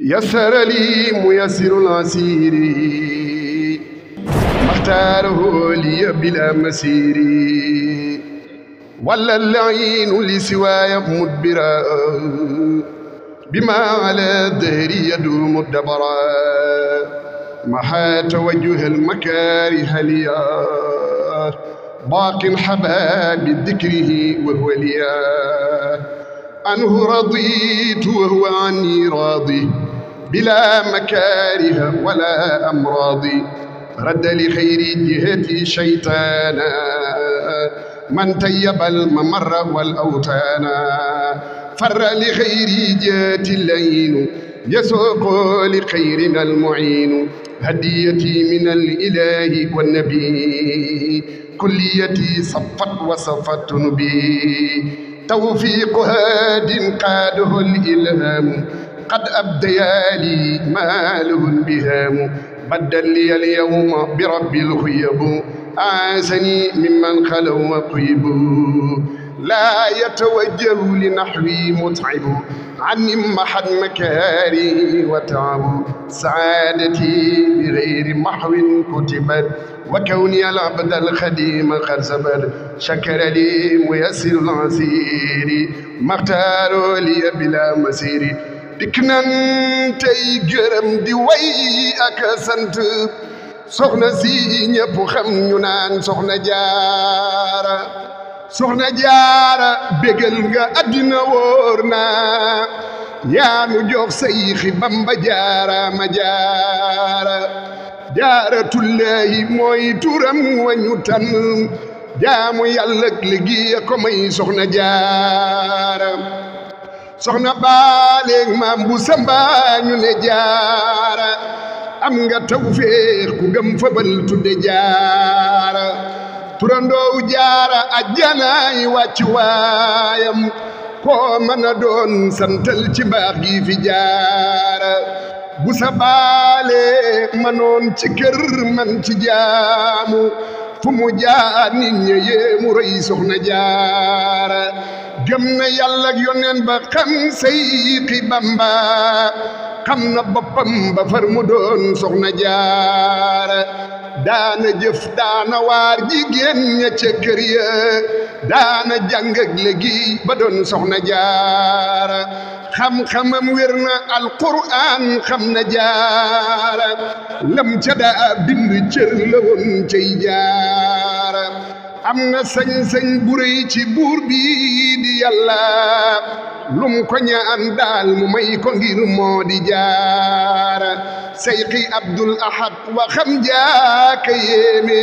يسر لي ميسر العسير ما اختاره لي بلا مسير ولا اللعين لسواي مدبرا بما على الدهر يدوم الدبرا محا توجه المكاره ليا باق حباب ذكره وهو ليا عنه رضيت وهو عني راضي بلا مكاره ولا أمراض رد لخير جهتي شيطانا من طيب الممر والأوتانا فر لخير جهتي اللين يسوق لخيرنا المعين هديتي من الإله والنبي كليتي صفت وصفت نبي توفيق هاد قاده الإلهام قد أبديا لي ماله بهام بدل لي اليوم برب الخيب أعزني ممن خلوا وقيبوا لا يتوجه لنحوي متعب عني محد مكاري وتعب سعادتي بغير محو كتبت وكوني العبد الخديم قد سبت شكر لي ميسر العسير ما اختار لي بلا مسير دكنا تي جرم دي وي اك سنت soxna si ñëpp xam ñu naan soxna jaara soxna jaara bégal nga àddina wóor na yaa nu jox sayxi bamba jaara ma jaara jaaratullaahi mooy turam wañu tan jaamu yàlla liggéey ko may soxna jaara soxna baaleeg maam bu samba ñu ne jaara am nga tawfeex ku gëm fabal tudde jaara turandoow jaara ajjanaay wàcc waayam koo mën a doon santal ci baax gi fi jaara bu sa baale manoon ci kër man ci jaamu fu mu jaar nit ña yéemu rëy soxna jaara gëm na yàlla ak yoneen ba xam sayxi bamba xam na boppam ba far mu doon soxna jaara daana jëf daana waar jigéen ña ca kër ya daana jàng ak léegi ba doon soxna jaara xam-xamam wér na alquran xam na jaara lam ca daa bind cër la woon cay jaara am na sañ-sañ bu rëy ci buur bi di yàlla lum ko ñaan daal mu may ko ngir moo di jaara sayxi abdul ahad waxam jaaka yéeme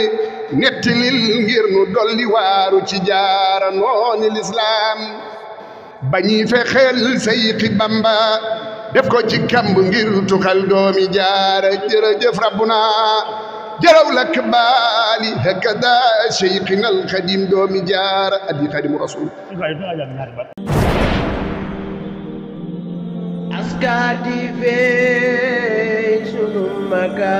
nettilil ngir nu dolli waaru ci jaara nooni lislaam bañi fexeel sayxi bamba def ko ci kamb ngir tuxal doomi jaara jërëjëf rabbuna jaraw lak baali hakada sayxina alxadim doomi jaara addi xadimu rasul askadi fe sunu maga